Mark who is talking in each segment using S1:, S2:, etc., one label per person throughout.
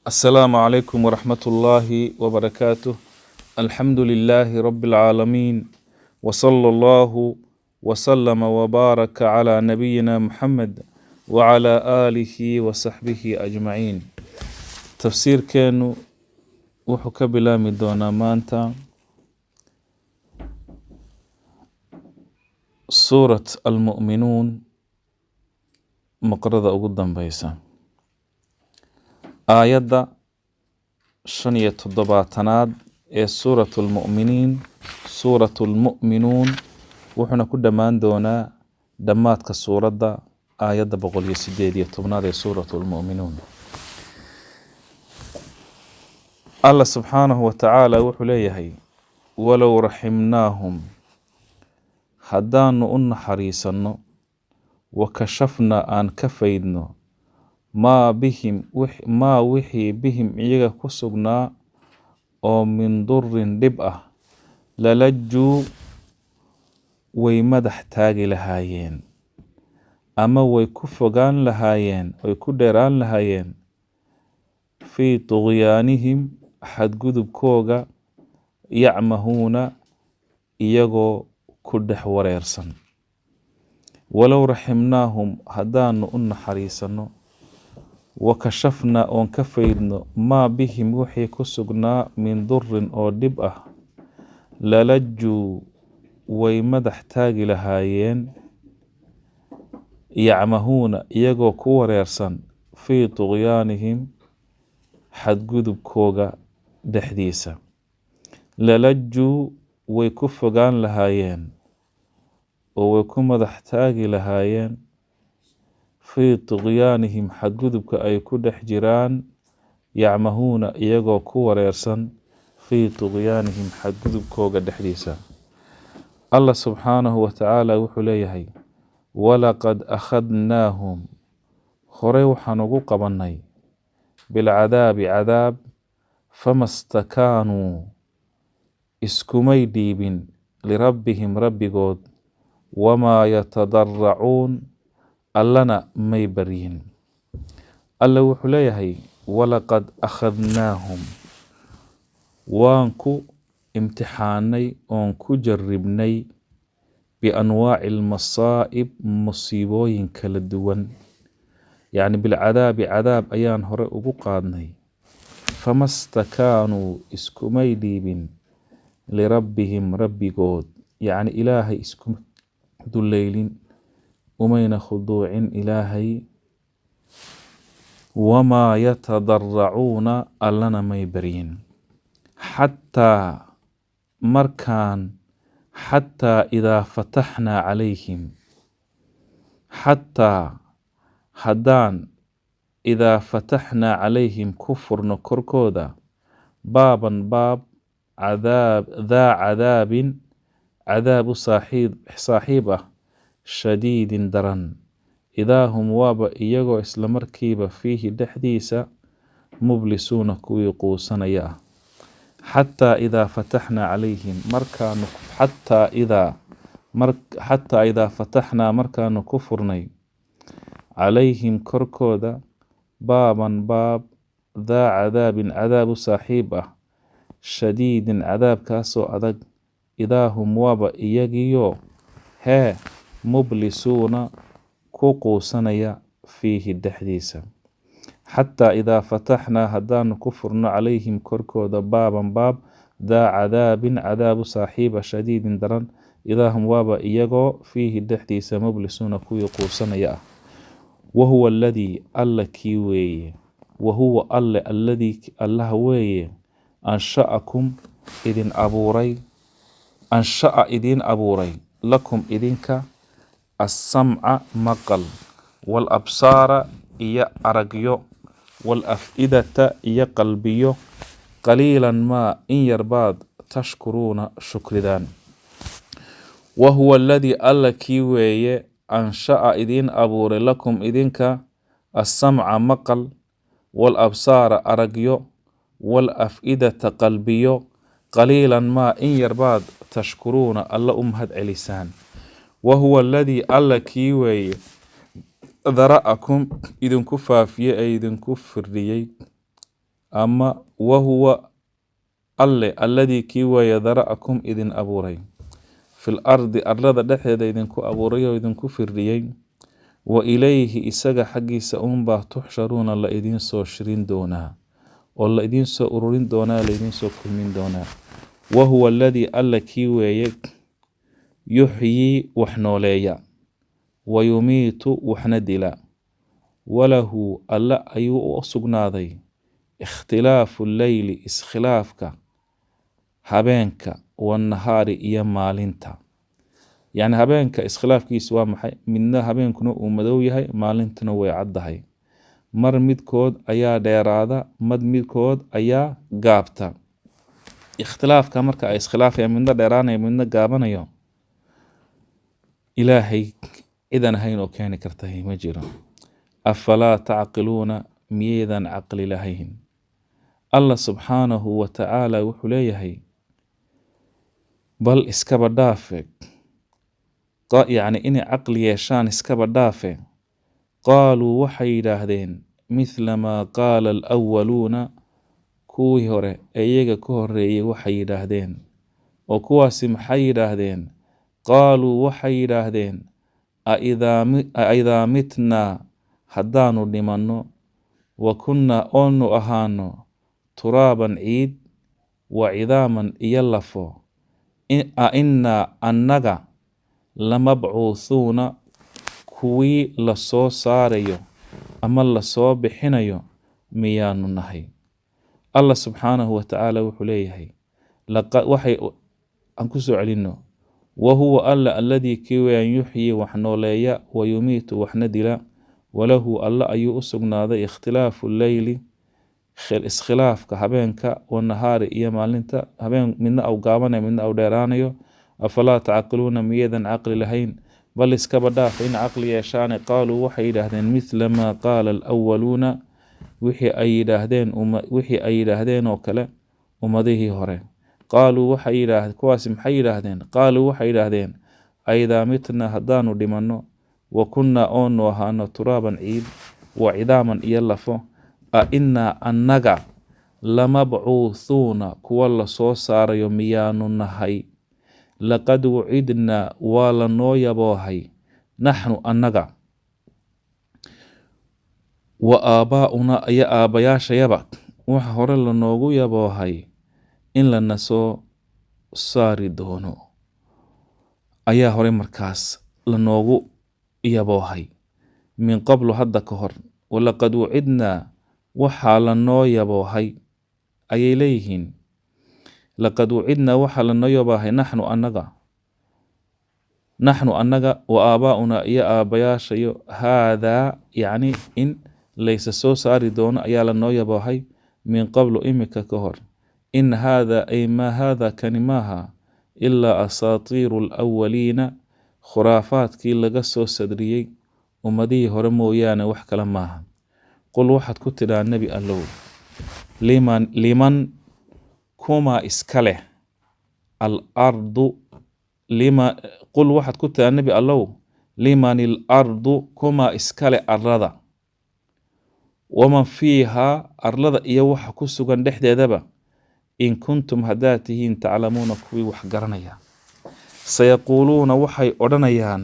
S1: السلام عليكم ورحمة الله وبركاته. الحمد لله رب العالمين، وصلى الله وسلم وبارك على نبينا محمد وعلى آله وصحبه أجمعين. تفسير كانوا وحك بلا مدونا مانتا سورة المؤمنون مقرضة قدام بيسا آيات 75 ee suuratu lmu'miniin. suuratu lmu'minuun wuxuuna ku dhammaan doonaa dhammaadka suuradda aayadda 118 ee suuratu lmu'minuun. allah subxaanahu watacaala wuxuu leeyahay, walow raximnaahum, haddaanu u naxariisanno, wakashafna aan ka faydno, maa wixii bihim iyaga ku sugnaa oo min durin dhib ah, lalajuu way madax taagi lahaayeen, ama way ku fogaan lahaayeen, way ku dheeraan lahaayeen fii tughyaanihim xadgudubkooga, yacmahuuna iyagoo ku dhex wareersan. walow raximnaahum, haddaanu u naxariisanno, wakashafna oon ka faydno maa bihim wixii ku sugnaa min durin oo dhib ah, lalajuu way madax taagi lahaayeen, yacmahuuna iyagoo ku wareersan fii tughyaanihim xadgudubkooga dhexdiisa. lalajuu way ku fogaan lahaayeen oo way ku madax taagi lahaayeen fii tughyaanihim xadgudubka ay ku dhex jiraan, yacmahuuna iyagoo ku wareersan fii tughyaanihim xadgudubkooga dhexdiisa. allah subxaanahu watacaala wuxuu leeyahay, walaqad akhadnaahum, horey waxaan ugu qabannay bilcadaabi cadaab, fama stakaanuu, iskumay dhiibin lirabbihim rabbigood, wamaa yatadaracuun, allana may baryin. alla wuxuu leeyahay, walaqad akhadnaahum, waan ku imtixaanay oon ku jarribnay bianwaaci almasaa'ib, musiibooyin kala duwan, yacni bilcadaabi cadaab ayaan hore ugu qaadnay. fama stakaanuu, iskumay dhiibin lirabbihim rabbigood, yacni ilaahay iskuma duleylin, umayna khuduucin ilaahay. wamaa yatadaracuuna, allana may baryin. xataa idaa fataxnaa calayhim, xataa haddaan idaa fataxnaa calayhim ku furno korkooda, baaban baab, daa cadaabin, cadaabu saaxiib ah, shadiidin daran, idaa hum waaba iyagoo islamarkiiba fiihi dhexdiisa mublisuuna kuwii quusanaya ah. xataa idaa fataxnaa calayhim, xataa idaa fataxnaa markaanu ku furnay calayhim korkooda, baaban baab, daa cadaabin, cadaabu saaxiib ah, shadiidin, cadaabkaasoo adag, idaa hum waaba iyagiyo mublisuuna ku quusanaya fiihi dhexdiisa. xataa idaa fataxnaa haddaanu ku furno calayhim korkooda, baaban baab, daa cadaabin, cadaabu saaxiiba, shadiidin daran, idaa hum waaba iyagoo fiihi dhexdiisa mublisuuna kuwii quusanaya ah. wahuwa alladii, alla kii weeye, wahuwa alle alladii allaha weeye, ansha'akum idin abuuray, ansha'a idiin abuuray, lakum idinka, assamca maqal, walabsaara iyo aragyo, walaf'idata iyo qalbiyo, qaliilan maa in yarbaad tashkuruuna shukridaan. wahuwa alladii alla kii weeye, ansha'a idiin abuuray lakum idinka, assamca maqal, walabsaara aragyo, walaf'idata qalbiyo, qaliilan maa in yarbaad tashkuruuna alla u mahad celisaan. wahuwa alladii alla kii weeye, dara'akum idinku faafiyey ee idinku firdhiyey أما وهو الذي كيوي ذرأكم إذن أبوري في الأرض أرض دحيد إذن كو أبوري وإذن كو فريي وإليه إساق حقي سأنبا تحشرون الله إذن سو شرين دونا والله إذن سو أرورين دونا لإذن سو كلمين دونا وهو الذي ألا كيوي يحيي وحنوليا ويميت وحندلا وله ألا أيو أسقناذي اختلاف الليل اسخلافك habeenka والنهار iyo maalinta yani habeenka iskhilaafkiisu waa maxay midna habeenkuna uu madow yahay maalintuna way caddahay mar midkood ayaa dheeraada midkood ayaa gaabta ikhtilaafka marka ay iskhilaafayaan midna dheeraanayo midna gaabanayo ilaahay cidan ahayn oo keeni kartahay ma jiro afalaa tacqiluuna miyeedan caqli lahayn allah subxaanahu wa tacaala wuxuu leeyahay bal iskaba dhaafe يعني إني عقلي يشان اسكبا دافع قالوا وحي يداهدين مثل ما قال الأولون كوي هوري أيغا كوري وحي يداهدين وكواسي محي يداهدين قالوا وحي يداهدين أئذا متنا هدانو لمنو وكنا أونو أهانو ترابا عيد وعظاما يلفو أئنا أنغا lamabcuuthuuna kuwii lasoo saarayo ama lasoo bixinayo miyaanu nahay allah subxaanahu wa tacaala wuxuu leeyahay waxay aan ku soo celino wahuwa alla alladii kiwaan yuxyi wax nooleeya wayumiitu waxna dila walahu alla ayuu u sugnaaday ikhtilaafu leyli iskhilaafka habeenka wanahaari iyo maalinta habeen midna au gaabanayo midna au dheeraanayo afalaa tacqiluuna miyadan caqli lahayn bal iskaba dhaaf in caqli yeeshaane qaaluu waxay yidhaahdeen mithla maa qaala alawaluuna wixii ay yidhaahdeen oo kale ummadihii hore qaaluu waxay yidhaahdeen kuwaasi maxay yidhaahdeen qaaluu waxay yidhaahdeen aidaa mitna haddaanu dhimanno wa kunnaa oonu ahaano turaaban ciid wa cidaaman iyo lafo a innaa annaga lamabcuuthuuna kuwa lasoo saarayo miyaanu nahay laqad wucidnaa waa lanoo yaboohay naxnu annaga wa aabbaa'unaa iyo aabbayaashayaba waxa hore lanoogu yaboohay in lana soo saari doono ayaa hore markaas lanoogu yaboohay min qablu hadda ka hor walaqad wucidnaa waxaa lanoo yaboohay ayay leeyihiin laqad wucidnaa waxaa lanoo yaboohay naxnu annaga wa aabbaa'unaa iyo aabbayaashayo haadaa yacni in laysa soo saari doono ayaa lanoo yaboohay min qablu imika ka hor in haadaa ay maa haadaa kani maaha ilaa asaatiiru alawaliina khuraafaadkii laga soo sadriyey ummadihii hore mooyaane wax kale maaha qul waxaad ku tidhaa nebi allow liman kumaa iska leh alardu qul waxaad ku tidhaa nebi allow liman ilardu kumaa iska leh arlada waman fiihaa arlada iyo waxa ku sugan dhexdeedaba in kuntum haddaad tihiin taclamuuna kuwii wax garanaya sayaquuluuna waxay odhanayaan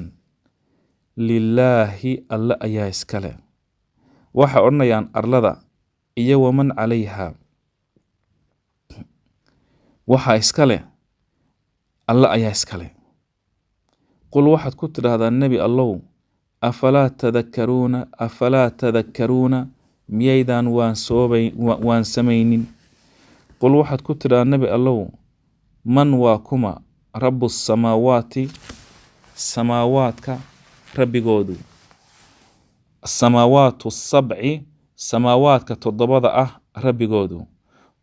S1: lilaahi alle ayaa iskale waxay odhanayaan arlada iyo waman calayha waxaa iskale alle ayaa iskale qul waxaad ku tidhaahdaa nebi allow afalaa tadakkaruuna miyaydaan waan samaynin qul waxaad ku tidhaahdaa nebi allow man waa kuma rabu samaawaati samaawaadka rabbigoodu asamaawaatu sabci samaawaadka 7 ah rabbigoodu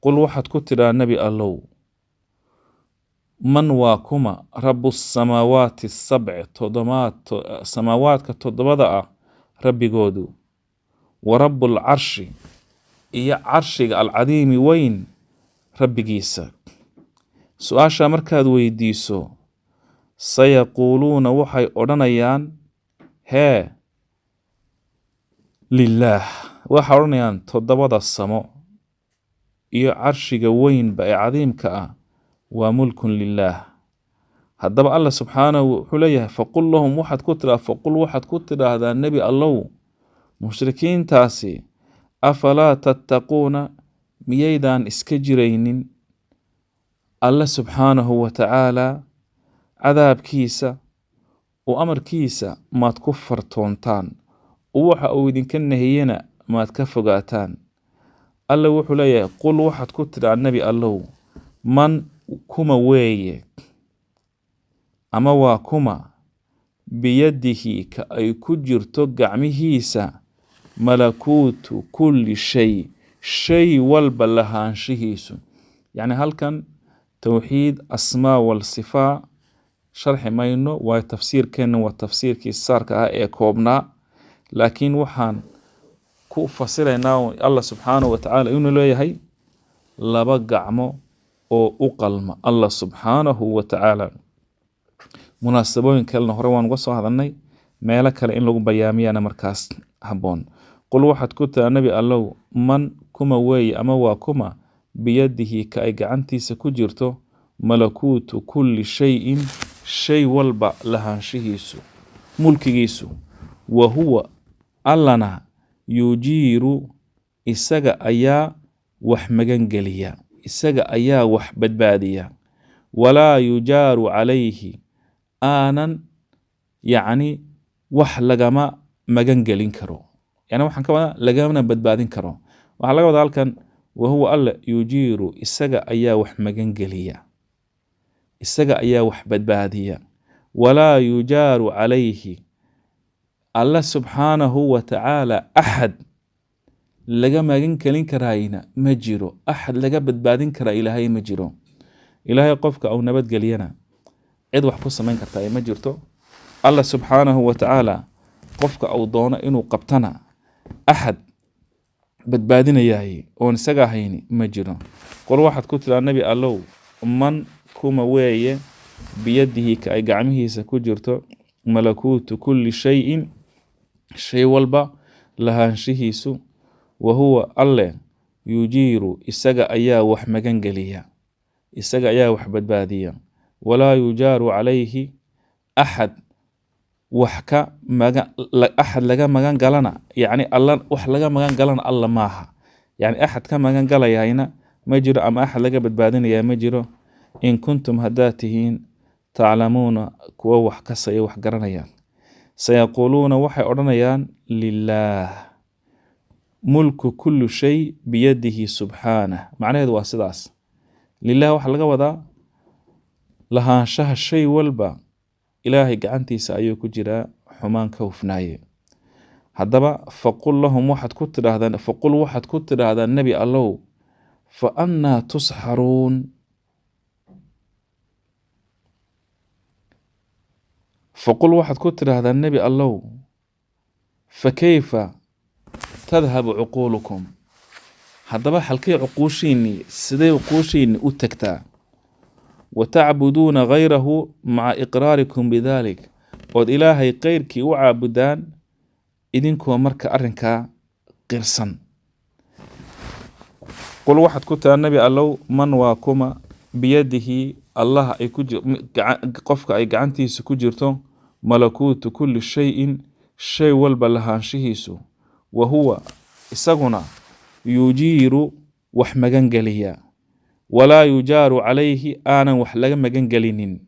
S1: qul waxaad ku tidhaa nebi allow man waa kuma rabu samaawaati sabci samaawaadka 7 ah rabbigoodu wa rabu alcarshi iyo carshiga alcadiimi weyn rabbigiisa su-aashaa markaad weydiiso sayaquuluuna waxay odhanayaan hee lilaah waxay odhanayaan 7 samo iyo carshiga weynba ee cadiimka ah waa mulkun lilaah. haddaba alla subxaanahu wuxuu leeyahay faqul lahum waxaad ku tidhaahdaa nebi allow mushrikiintaasi afalaa tattaquuna miyaydaan iska jiraynin alla subxaanahu wa tacaalaa cadaabkiisa oo amarkiisa maad ku fartoontaan oo waxa uu idinka nahiyena maad ka fogaataan. alla wuxuu leeyahay qul waxaad ku tidhaa nebi allow man kuma weeye ama waa kuma biyadihi ka ay ku jirto gacmihiisa malakuutu kulli shay walba lahaanshihiisu. yacni halkan towxiid asmaa walsifaa sharxi mayno, waayo tafsiirkeenna waa tafsiirkii saarka ah ee koobnaa, laakiin waxaan ku fasiraynaa allah subxaanahu wa tacaala inuu leeyahay laba gacmo oo u qalma allah subxaanahu wa tacaala. munaasabooyin kalena hore waan uga soo hadalnay, meelo kale in lagu bayaamiyana markaas habboon. qul waxaad ku tiraa nebi allow man kuma weeye ama waa kuma biyadihi ka ay gacantiisa ku jirto malakuutu kulli shayin shay walba lahaanshihiisu mulkigiisu wa huwa allana yujiiru isaga ayaa wax magangeliya, isaga ayaa wax badbaadiya, walaa yujaaru calayhi aanan yacni wax lagama magangelin karo, yani waxaan ka wadaa lagamana badbaadin karo. waxaa laga wadaa halkan wahuwa alla yujiiru isaga ayaa wax magangeliya, isaga ayaa wax badbaadiya, walaa yujaaru calayhi alla subxaanahu wa tacaala axad laga magangelin karaayna ma jiro, axad laga badbaadin karaa ilaahay ma jiro. ilaahay qofka uu nabadgeliyana cid wax ku samayn kartaa ma jirto. alla subxaanahu wa tacaala qofka uu doono inuu qabtana axad badbaadinayaay oon isaga ahayni ma jiro. qol waxaad ku tiraa nebi allow man kuma weeye biyadihi ka ay gacmihiisa ku jirto malakuutu kulli shayin shay walba lahaanshihiisu wa huwa alle yujiiru isaga ayaa wax magangeliya, isaga ayaa wax badbaadiya, walaa yujaaru calayhi axad axad laga magan galana, yani alla wax laga magan galana alla maaha, yani axad ka magan galayayna ma jiro ama axad laga badbaadinaya ma jiro. in kuntum haddaad tihiin taclamuuna kuwa wax kasaya wax garanayaan. sayaquuluuna waxay odhanayaan lilaah mulku kullu shay biyadihi subxaanah. macnaheedu waa sidaas, lilah waxaa laga wadaa lahaanshaha shay walba ilaahay gacantiisa ayuu ku jiraa, xumaan ka hufnaaye. haddaba faqul waxaad ku tidhaahdaa nebi allow fa annaa tusxaruun, faqul waxaad ku tidhaahdaa nebi allow fa kayfa tadhabu cuquulukum, haddaba halkay cuquushiinii siday cuquushiinii u tagtaa, watacbuduuna gayrahu maca iqraarikum bidalik, ood ilaahay keyrkii u caabudaan idinkoo marka arrinkaa qirsan. qul waxaad ku tiraa nebi allow man waa kuma biyadihi allaha ay qofka ay gacantiisa ku jirto malakuutu kulli shayin shay walba lahaanshihiisu, wa huwa isaguna yujiiru wax magangeliya, walaa yujaaru calayhi aanan wax laga magangelinin.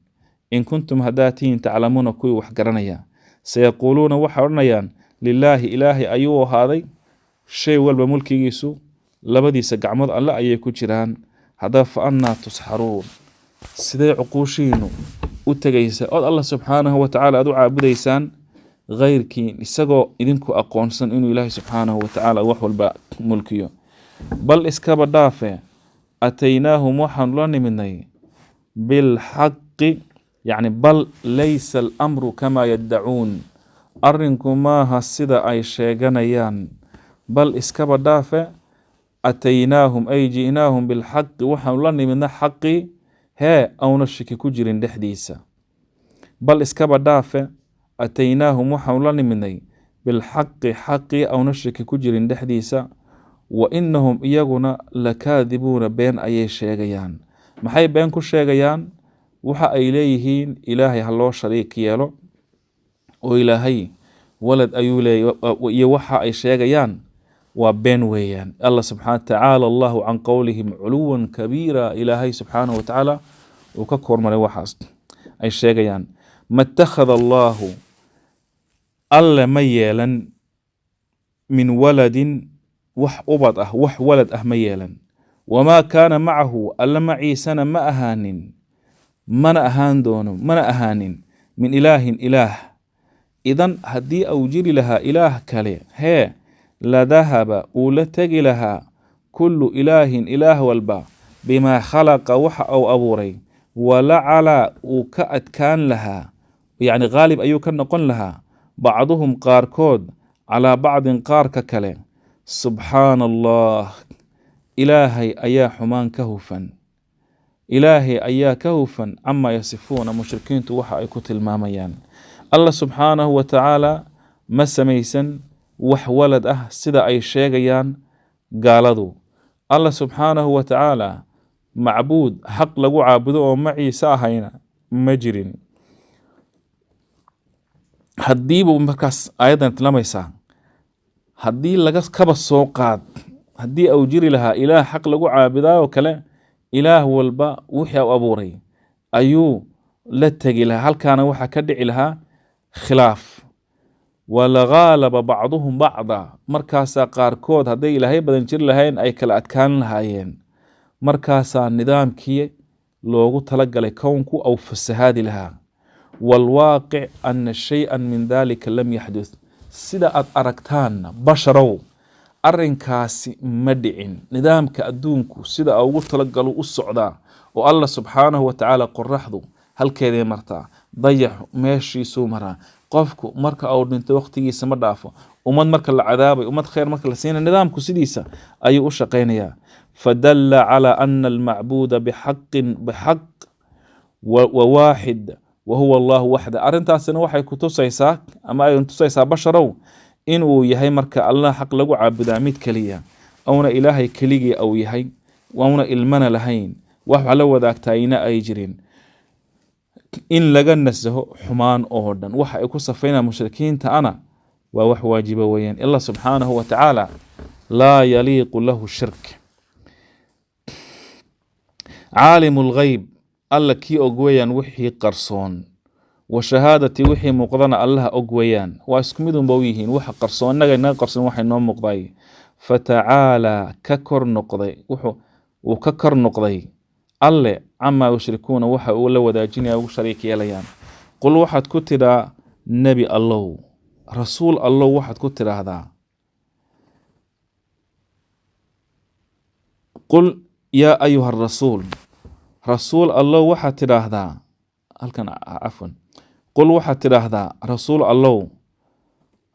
S1: in kuntum haddaad tihiin taclamuuna kuwii wax garanaya. sayaquuluuna waxay odhanayaan lilaahi ilaahay ayuu ahaaday shay walba mulkigiisu labadiisa gacmood alle ayay ku jiraan. haddaba fa annaa tusxaruun, siday cuquushiinu u tegaysaa ood alla subxaanahu wa tacaala aad u caabudaysaan keyrkiin isagoo idinku aqoonsan inuu ilaahay subxaanahu wa tacaala wax walba mulkiyo. bal iskaba dhaafe ataynaahum waxaanu la nimidnay bilxaqi, yacni bal laysa alamru kamaa yaddacuun, arrinku maaha sida ay sheeganayaan. bal iskaba dhaafe ataynaahum ay ji'naahum bilxaqi, waxaanu la nimidna xaqii awna shiki ku jirin dhexdiisa. bal iskaba dhaafe ataynaahum waxaanu la nimidnay bilxaqi xaqii awna shiki ku jirin dhexdiisa, وإنهم إيغنا لكاذبون بين أي شيغيان maxay been ku sheegayaan waxa ay leeyihiin ilaahay ha loo shariik yeelo oo ilaahay walad ayuu leeyahay iyo waxa ay sheegayaan waa been weeyaan Allah subhanahu wa ta'ala Allahu an qawlihim uluwan kabira ilaahay subhanahu wa ta'ala uu ka kormaray waxaas ay sheegayaan mattakhadha Allahu alla ma yeelan min waladin wax ubad ah wax walad ah ma yeelan وما كان معه ألا معي سنة ما أهان من أهان دونه من أهان من إله إله إذن هدي أو جري لها إله كلي هي لذهب ولتجي لها كل إله إله والبا بما خلق وح أو أبوري ولعل وكأت كان لها يعني غالب أيو كان نقول لها بعضهم قاركود على بعض قارك كلي سبحان الله إلهي أيا حمان كهفا إلهي أيا كهفا عما يصفون مشركين توحى أيكوت الماميان الله سبحانه وتعالى ما سميسن وح ولد سدا أي شيغيان قالدو الله سبحانه وتعالى معبود حق لقو عابدو ومعي ساهينا مجرين هديبو مركز أيضا تلميسا هدي لقس كبس سوقات هدي أو جري لها إله حق لقو عابدا وكلا إله والبا وحي أو أبوري أيو لتقي لها هل كان وحا كدعي لها خلاف ولغالب بعضهم بعضا مركاسا قاركود هدي إلهي بدن جري لهين أي كلا أتكان لهايين مركاسا نظام كي لوغو تلقى لكونكو أو فسهادي لها والواقع أن شيئا من ذلك لم يحدث سيدا أركتان بشروا arrinkaasi ma dhicin nidaamka adduunku sida ugu talagalo u socdaa oo Allah subhanahu wa ta'ala qorraxdu halkeedii martaa dayax meeshiisu maraa qofku marka uu dhinto waqtigiisa ma dhaafo umad marka la cadaabay umad khayr marka la siina nidaamku sidiisa ayuu u shaqeynayaa fadalla ala anna al-ma'buda bihaqq wa wahid wa huwa Allah wahda arrintaasina waxay ku tusaysaa ama ay tusaysaa basharow in uu yahay marka Allah xaq lagu caabudaa mid kaliya awna ilaahay kaligii aw yahay waana ilmana lahayn wax la wadaagtayna ay jirin in laga nasaho xumaan oo dhan waxa ay ku safeynaa mushrikiinta ana waa wax waajiba weeyaan Allah subhanahu wa ta'ala la yaliqu lahu shirk aalimul ghaib alla ki og weeyaan wixii qarsoon وشهادة وحي مقضنا الله أقويان واسكمدون بويهين وحا قرصون نغا قرصون وحي نوم مقضي فتعالى ككر نقضي وككر نقضي الله عما يشركون وحا أولا وداجيني أو شريك يليان قل واحد كتر نبي الله رسول الله واحد كتر هذا قل يا أيها الرسول رسول الله واحد ترى هذا هل كان عفوا قل واحد تراهدا رسول الله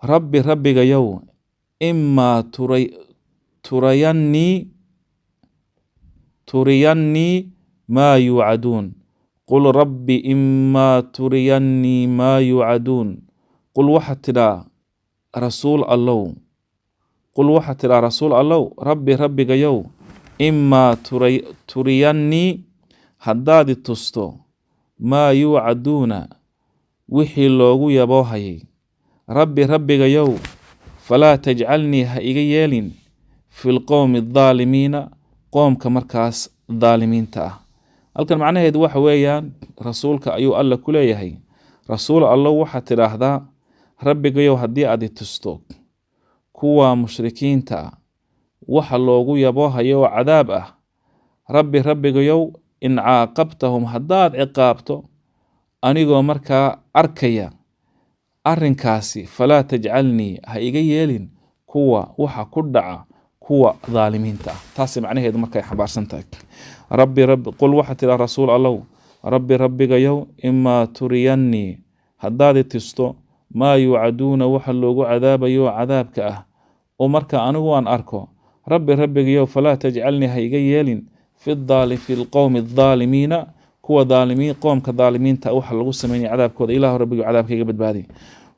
S1: ربي يو إما تريني ما يوعدون قل ربي إما تريني ما يوعدون قل واحد ترى رسول الله قل واحد ترى رسول الله ربي يو إما تريني هداد تستو ما يوعدون wixii loogu yaboohayay rabbiga yow falaa tajcalnii ha iga yeelin fil qowmi adaalimiina qoomka markaas daalimiinta ah halkan macnaheedu waxa weeyaan rasuulka ayuu alla ku leeyahay rasuul alla waxa tiraahdaa rabbiga yow haddii aad tusto kuwa mushrikiinta waxa loogu yaboohayo cadaab ah rabbiga yow in caaqabtahum haddaad ciqaabto anigoo markaa arkaya arrinkaasi falaa tajcalnii ha iga yeelin kuwa waxa ku dhaca kuwa dhaalimiinta ah taasi macnaheedu markay xabaarsan tahay rabbi qul waxa tira rasuul allah rabbiga yow imma turiyanni haddaad tisto ma yu'aduna waxa loogu cadaabayo cadaabka ah oo marka anigu aan arko rabbiga yow falaa tajcalnii ha iga yeelin fi الqowmi الظaalimiina kuwa dhaalimiin qoomka dhaalimiinta waxa lagu sameeyay cadaabkooda ilaahu rabbiga cadaabkayga badbaadi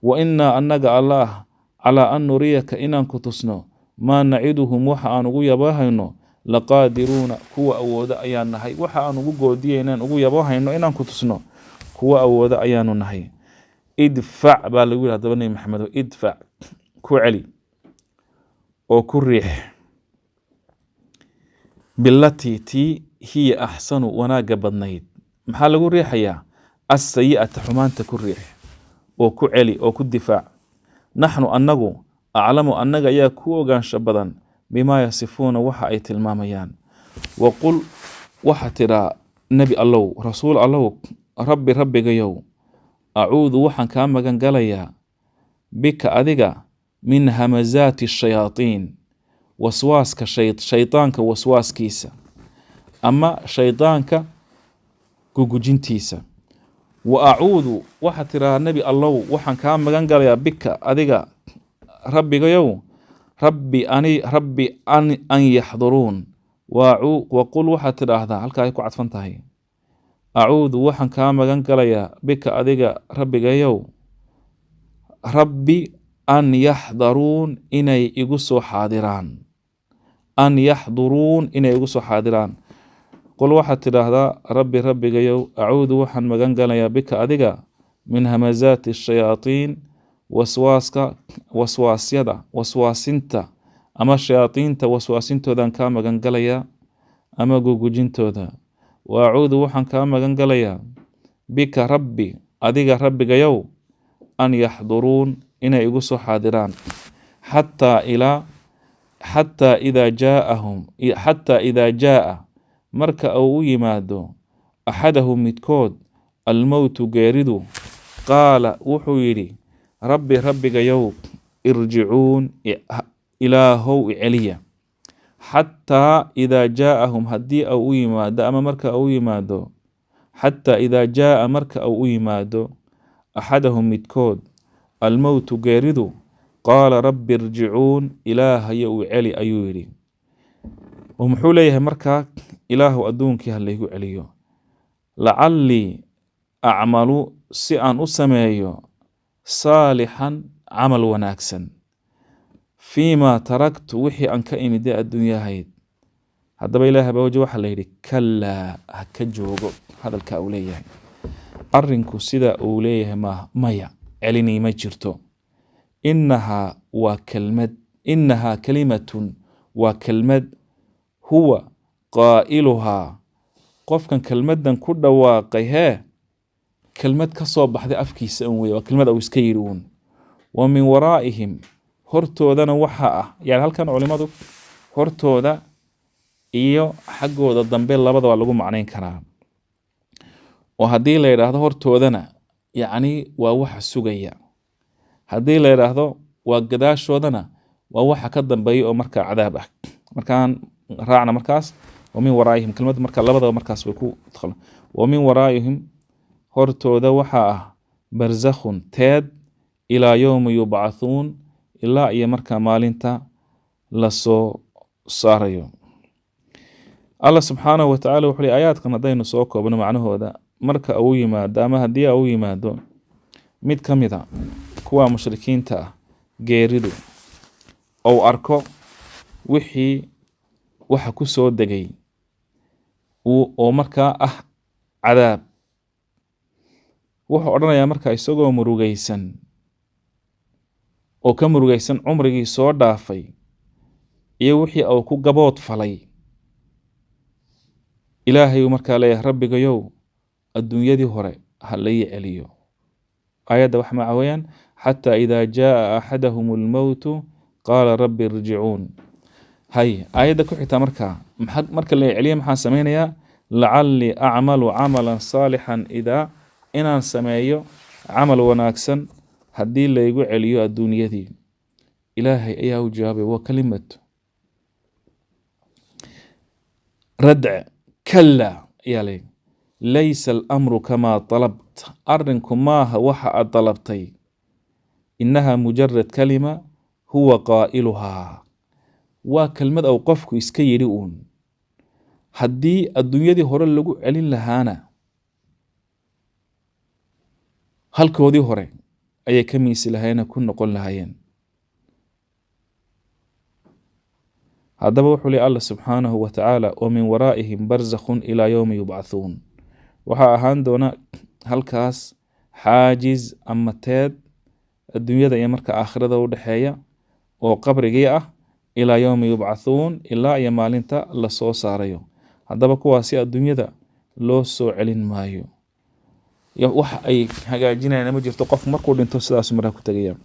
S1: wa inna annaga allah ala an nuriyaka inan kutusno maa naciduhum waxa aan ugu yabahayno laqaadiruuna kuwa awooda ayaan nahay. Waxa aan ugu goodiyeynaan ugu yabahayno inaan ku tusno kuwa awooda ayaanu nahay. idfac baa lagu yidhi hadaba nebi maxamedo, idfac ku celi oo ku riix bilatii tii hiya axsanu wanaagga badnayd. maxaa lagu riixayaa? asayi'ata xumaanta ku riix oo ku celi oo ku difaac. naxnu annagu aclamu annaga ayaa ku ogaansho badan bimaa yasifuuna waxa ay tilmaamayaan. waqul waxa tidhaa nebi allow, rasuul allow, rabbi rabbigayow, acuudu waxaan kaa magan galayaa bika adiga min hamazaati shayaatiin, waswaaska shaydaanka waswaaskiisa ama shaydaanka gugujintiisa. wa acuudu waxa tidhaa nebi allow, waxaan kaa magan galayaa bika adiga rabbigayow, rabbi an yaxduruun. waqul waxaad tidhaahdaa, halkaa ay ku cadfan tahay, acuudu waxaan kaa magan galayaa bika adiga rabbigayow, rabbi an yaxdaruun inay igu soo xaadiraan, an yaxduruun inay igu soo xaadiraan. qul waxaad tidhaahdaa, rabbi rabbigayow, acuudu waxaan magan galayaa bika adiga min hamazaati shayaatiin, waswaasinta ama shayaadiinta waswaasintoodan kaa magan galayaa ama gugujintooda. wa acuudu waxaan kaa magan galayaa bika rabbi adiga rabbigayow, an yaxduruun inay igu soo xaadiraan. xataa idaa jaaa marka uu u yimaado axadahum midkood almowtu geeridu, qaala wuxuu yidhi, rabbi rabbigayow, irjicuun ilaahow iceliya. xataa idaa jaaahum haddii au u yimaado ama marka u yimaado, xataa idaa jaaa marka uu u yimaado axadahum midkood almowtu geeridu, qaala rabbi irjicuun ilaahayow iceli ayuu yidhi. oo muxuu leeyahay markaa? ilaahu adduunkii ha laygu celiyo, lacallii acmalu si aan u sameeyo saalixan camal wanaagsan, fiimaa taraktu wixii aan ka imide adduunyahayd. haddaba ilaahay baa waje waxaa layidhi kalaa, ha ka joogo hadalka uu leeyahay. arrinku sida uu leeyahay maya, celinii ma jirto. inahaa kalimatun waa kelmad, huwa qaa'iluhaa qofkan kelmadan ku dhawaaqay kelmad ka soo baxday afkiisa un wey, waa kelmad uu iska yidhi uun. wa min waraa'ihim hortoodana waxa ah, yani halkan culimadu hortooda iyo xaggooda dambe labada waa lagu macnayn karaa. oo haddii la yidhaahdo hortoodana yacni waa waxa sugaya, haddii la yidhaahdo waa gadaashoodana waa waxa ka dambeeya oo markaa cadaab ah. markaan raacna markaas wa min waraa'ihim kelmad marka labadaba markaas way ku wa min waraa'ihim hortooda waxaa ah barzakhun teed ilaa yowmi yubcathuun ilaa iyo markaa maalinta lasoo saarayo. allah subxaanahu watacaala wuxuu aayaadkan haddaynu soo koobno macnahooda, marka uu yimaado ama haddii uu yimaado mid ka mid a kuwa mushrikiinta ah geeridu, ou arko wixii waxa ku soo degay oo markaa ah cadaab, wuxuu odhanayaa markaa isagoo murugaysan oo ka murugaysan cumrigii soo dhaafay iyo wixii uu ku gabood falay, ilaahay uu markaa leeyahay, rabbigayow adduunyadii hore ha lai celiyo. aayadda wax maca weyaan, xataa idaa jaaa axadahum almowtu qaala rabbi irjicuun. aayadda ku xigtaa marka la celiya maxaan samaynayaa? lacallii acmalu camalan saalixan idaa, inaan sameeyo camal wanaagsan haddii laygu celiyo adduunyadii. ilaahay ayaa u jawaabay, wa kalimatu radc kala ayaa leeyahy, laysa alamru kamaa talabt, arrinku maaha waxa aad dalabtay, inaha mujarad kalima huwa qaa'iluhaa, waa kelmad ou qofku iska yidhi uun. haddii adduunyadii hore lagu celin lahaana halkoodii hore ayay ka miisi lahaayeen, ku noqon lahaayeen. haddaba wuxuu leeyahay Allah subxaanahu wa tacaala wa min waraa'ihim barzakhun ilaa yowmi yubcathuun, waxaa ahaan doona halkaas xaajiz ama teed adduunyada iyo marka aakhirada u dhexeeya oo qabrigii ah, ilaa yowmi yubcathuun, ilaa iyo maalinta lasoo saarayo. haddaba kuwaasi adduunyada loo soo celin maayo, wax ay hagaajinayaan ma jirto. qof markuu dhinto sidaas markaa ku tegaya.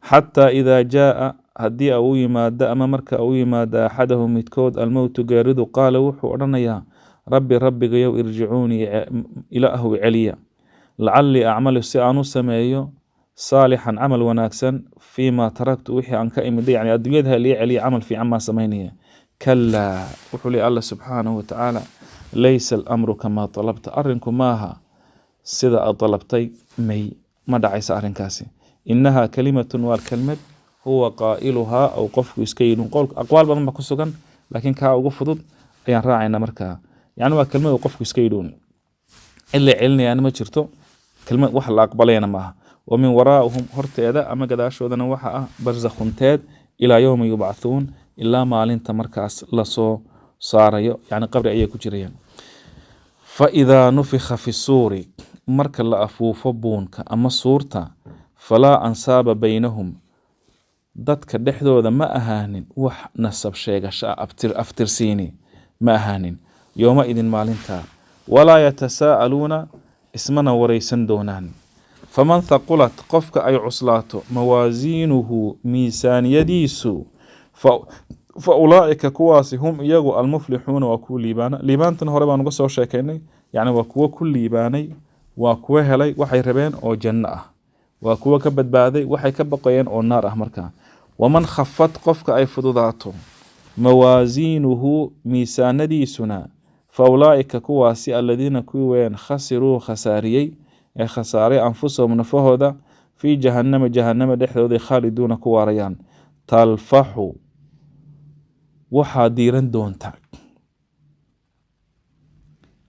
S1: xataa idaa jaa haddii uu yimaado ama marka uu yimaado axadahum midkood almowtu gaaridu, qaala wuxuu odhanayaa rabbi rabbigayow irjicuunii ilaahu celiya, lacallii acmalu si aan u sameeyo saalixan camal wanaagsan fiimaa taraktu wixii aan ka imida, yani adduunyada halii celiya camal fiican maa samaynaya. kalaa wuxuu leeyahy alla subxaanahu watacaala laysa alamru kamaa talabta, arrinku maaha sida aad dalabtay, ma dhacaysa arrinkaasi. inahaa kalimatun waa kelmad huwa qaa'iluhaa aw qofku iska yidhin. aqwaal badan ba ku sugan, laakiin kaa ugu fudud ayaan raacayna markaa. yani waa kelmad uu qofku iska yidhuun, cid la celinayaan ma jirto, kelmad wax la aqbalayana maaha. wa min waraa'ihim horteeda ama gadaashoodana waxa ah barzakhunteed ilaa yowmi yubcathuun, ilaa maalinta markaas lasoo saarayo, yani qabri ayay ku jirayaan. faidaa nufika fi suuri, marka la afuufo buunka ama suurta, falaa ansaaba baynahum, dadka dhexdooda ma ahaanin wax nasab sheegasha aftirsiini ma ahaanin, yooma idin maalintaa, walaa yatasaa'aluuna ismana waraysan doonaan. faman thaqulat qofka ay cuslaato mawaasiinuhu miisaaniyadiisu, fa ulaa'ika kuwaasi hum iyagu almuflixuuna waa kuwa liibaana. liibaantan hore baan uga soo sheekaynay, yani waa kuwo ku liibaanay, waa kuwo helay waxay rabeen oo janno ah, waa kuwo ka badbaaday waxay ka baqayeen oo naar ah. markaa waman khafat qofka ay fududaato mawaasiinuhu miisaanadiisuna, fa ulaa'ika kuwaasi aladiina kuwii weyaan khasiruu khasaariyey ee khasaaray anfusahum nafahooda, fii jahannama jahannama dhexdooday khaaliduuna ku waarayaan. talfaxu waxaa diiran doonta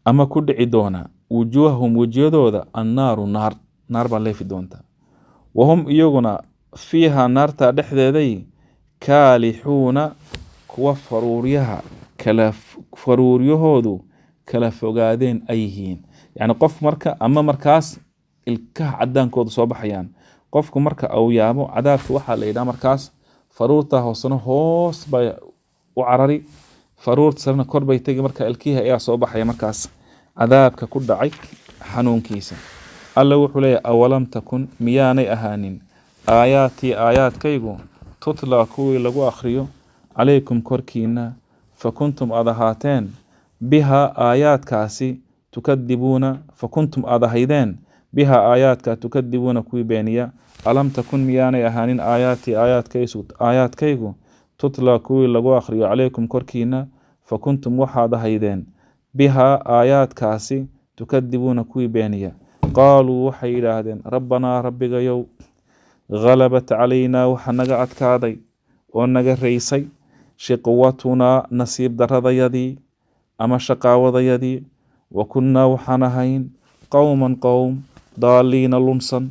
S1: ama ku dhici doona wujuuhahum wejiyadooda annaaru naar baa leefi doonta, wahum iyaguna fiiha naarta dhexdeeday kaalixuuna kuwa faruuryahoodu kala fogaadeen ay yihiin. yani qof marka ama markaas ilkaha cadaankooda soo baxayaan, qofku marka uu yaabo cadaabka waxaa la yidhaha markaas faruurta hoosena hoos bay u carari, faruurta sarena kor bay tegi, marka ilkihi ayaa soo baxaya markaas cadaabka ku dhacay xanuunkiisa. alla wuxuu leeyahy awalam takun miyaanay ahaanin aayaatii aayaadkaygu tutlaa kuwii lagu akhriyo calaykum korkiina, fakuntum aad ahaateen bihaa aayaadkaasi tukadibuuna, fakuntum aad ahaydeen bihaa aayaadka tukadibuuna kuwii beeniya. alam takun miyaanay ahaanin aayaatii aayaadkaygu tutlaa kuwii lagu akhriyo calaykum korkiina, fakuntum waxaad ahaydeen bihaa aayaadkaasi tukadibuuna kuwii beeniya. qaaluu waxay yidhaahdeen rabbanaa rabbigayow, ghalabat calaynaa waxa naga adkaaday oo naga raysay shiqwatunaa nasiib daradayadii ama shaqaawadayadii, wa kunnaa waxaan ahayn qowman qowm daaliina lunsan.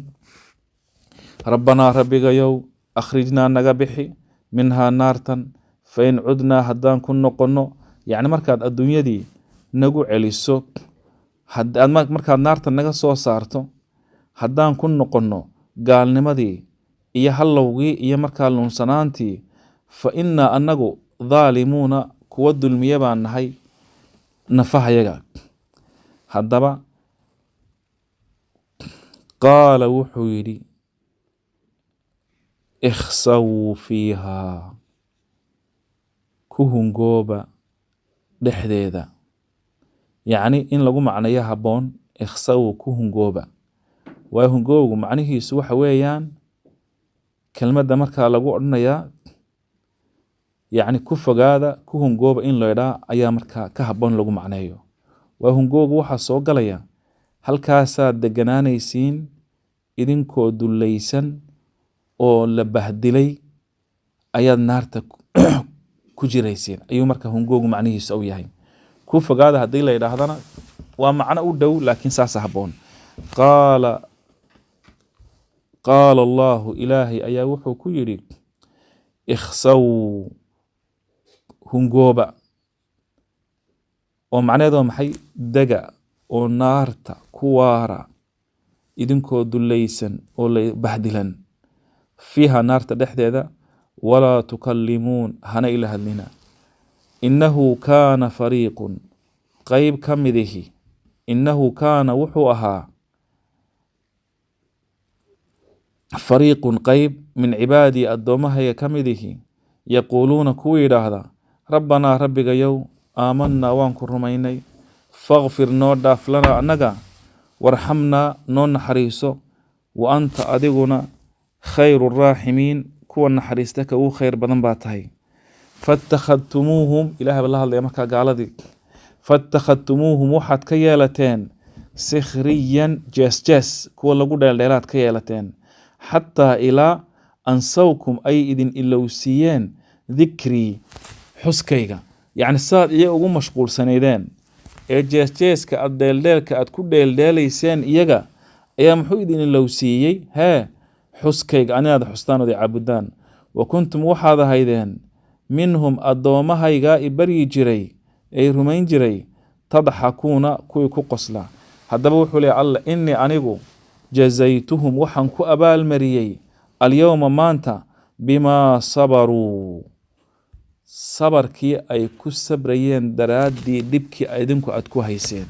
S1: rabbanaa rabbigayow akhrijnaa naga bixi minhaa naartan, fain cudnaa haddaan ku noqonno, yani markaad adduunyadii nagu celiso, markaad naarta naga soo saarto, haddaan ku noqonno gaalnimadii iyo hallowgii iyo markaa lunsanaantii, fa innaa annagu dhaalimuuna kuwa dulmiye baan nahay nafahayaga. haddaba qaala wuxuu yidhi ikhsawuu fiihaa, ku hungooba dhexdeeda, yacni in lagu macnayo habboon ikhsawuu ku hungooba. waa hungoogu macnihiisu waxa weeyaan kelmadda markaa lagu odhanayaa, yacni ku fogaada, ku hungooba in laydhaa ayaa markaa ka habboon lagu macneeyo. waa hungoogu waxaa soo galaya halkaasaad deganaanaysiin idinkoo dullaysan oo la bahdilay ayaad naarta ku jiraysiin, ayuu marka hungoogu macnihiisa u yahay. ku fogaada haddii la yidhaahdana waa macno u dhow, laakiin saasa habboon. qaala allaahu ilaahay ayaa wuxuu ku yidhi ikhsaw hungooba oo macnaheedu maxay daga oo naarta ku waara idinkoo dulaysan oo la bahdilan fiiha naarta dhexdeeda walaa tukallimuun hana ila hadlina innahu kaana fariiqun qayb ka midihi innahu kaana wuxuu ahaa fariiqun qayb min cibaadii addoommahayga ka midihi yaquuluuna kuwa yidhaahda rabbanaa rabbigayow aamanaa waan ku rumaynay fakfir noo dhaaf lanaa annaga warxamnaa noo naxariiso wa anta adiguna khayru raaximiin kuwa naxariista ka ugu khayr badan baa tahay fattakhadtumuuhum ilahay baa la hadlaya markaa gaaladii fattakhadtumuuhum waxaad ka yeelateen sikhriyan jees kuwa lagu dheeldheelaad ka yeelateen xataa ilaa ansawkum ay idin ilowsiiyeen dikrii xuskayga yacni saad iyaga ugu mashquulsanaydeen ee jeesjeeska aad dheeldheelka aad ku dheeldheelayseen iyaga ayaa muxuu idin ilowsiiyey xuskayga anigaad xustaan ood caabudaan wa kuntum waxaad ahaydeen minhum addoommahaygaa i baryi jiray ee rumayn jiray tadxakuuna kuwii ku qosla haddaba wuxuu leeyahy alla innii anigu jazaytuhum waxaan ku abaalmariyey alyowma maanta bimaa sabaruu sabarkii ay ku sabrayeen daraaddii dhibkii idinku aad ku hayseen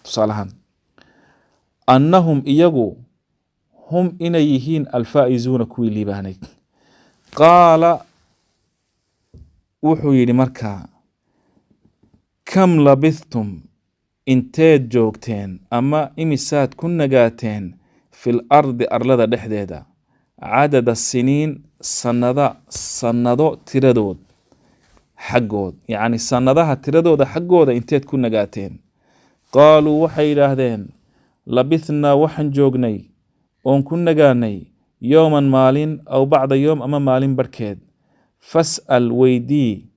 S1: tusaalahaan annahum iyagu hum inay yihiin alfaa'izuuna kuwii liibaanay qaala wuxuu yidhi markaa kam labithtum inteed joogteen ama imisaad ku nagaateen fil ardi arlada dhexdeeda cadada siniin sannado tiradood xaggood yacni sannadaha tiradooda xaggooda inteed ku nagaateen qaaluu waxay yidhaahdeen labithnaa waxaan joognay oon ku nagaanay yowman maalin aw bacda yowm ama maalin barhkeed fas'al weydii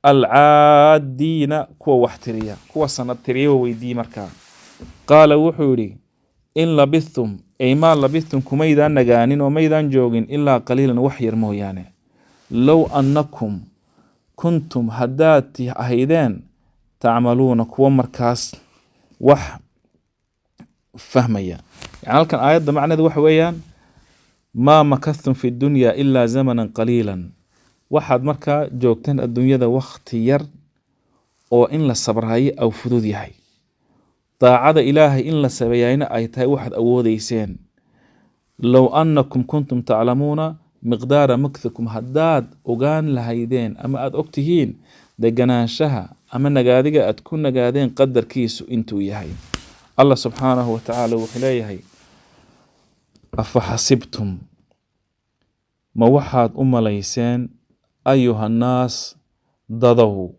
S1: alcaadiina kuwa wax tiriya kuwa sanad tiriya weydii markaa qaala wuxuu yidhi in labithtum ay maa labithtum kumaydaan nagaanin oo maydaan joogin ilaa qaliilan wax yar mooyaane low annakum kuntum haddaad ahaydeen tacmaluuna kuwa markaas wax fahmaya yani halkan aayadda macneedu waxa weeyaan maa makastum fi dunya ilaa zamanan qaliilan waxaad markaa joogteen adduunyada wakhti yar oo in la sabrayo aw fudud yahay daacada ilaahay in la sabeeyayna ay tahay waxaad awoodeyseen low annakum kuntum taclamuuna miqdaara mukhikum haddaad ogaan lahaydeen ama aada og tihiin deganaanshaha ama nagaadiga aad ku nagaadeen qadarkiisu intuu yahay allah subxaanahu wa tacaala wuxuu leeyahay afa xasibtum ma waxaad u malayseen ayuhannaas dadow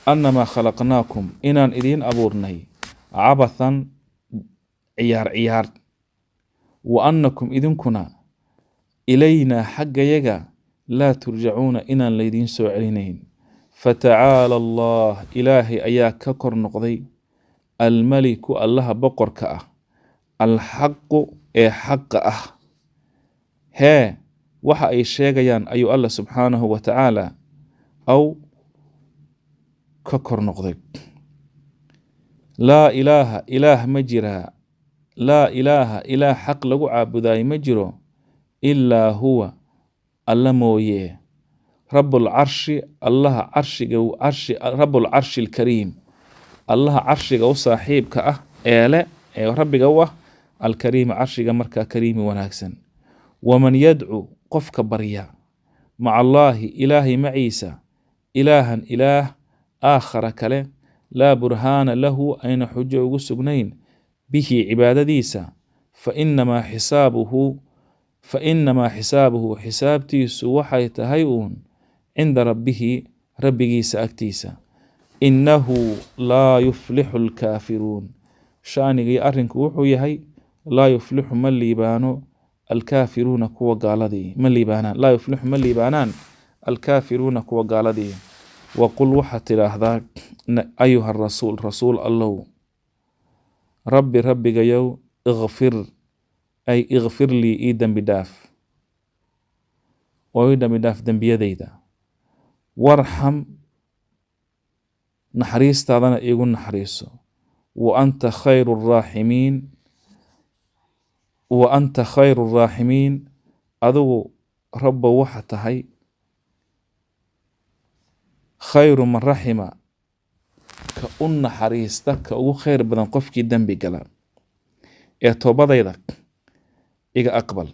S1: annamaa khalaqnaakum inaan idiin abuurnay cabathan ciyaar wa annakum idinkuna ilaynaa xaggayaga laa turjacuuna inaan laydiin soo celinayn fatacaala allah ilaahay ayaa ka kor noqday almaliku allaha boqorka ah alxaqu ee xaqa ah waxa ay sheegayaan ayuu alla subxaanahu wa tacaala aw ka kor noqday laa ilaaha ilaah ma jiraa laa ilaaha ilaah xaq lagu caabudaay ma jiro ilaa huwa alla mooye rabbulcarshi allaha rabbulcarshi alkariim allaha carshiga u saaxiibka ah ee rabbiga u ah alkariima carshiga markaa kariimi wanaagsan waman yadcu qofka barya maca allaahi ilaahay maciisa ilaahan ilaah aakhara kale laa burhaana lahu ayna xujo ugu sugnayn bihi cibaadadiisa fainamaa xisaabuhu xisaabtiisu waxay tahay uun cinda rabbihi rabbigiisa agtiisa innahu laa yuflixu alkaafiruun shaanigii arrinku wuxuu yahay laa yuflixu ma liibaano alkaafiruuna kuwa gaaladii ma liibaanaan laa yuflixu ma liibaanaan alkaafiruuna kuwa gaaladii waqul waxaad tidhaahdaa ayuha rasuul allow rabbigayow ikfir lii ii dembi dhaaf oo ii dembi dhaaf dembiyadayda warxam naxariistaadana iigu naxariiso وأنت خير الراحمين أدو رب وحتهي خير من رحمة كأن حريستك كأو خير بدن قفكي دنبي قلال يا توبة ضيدك إيقا أقبل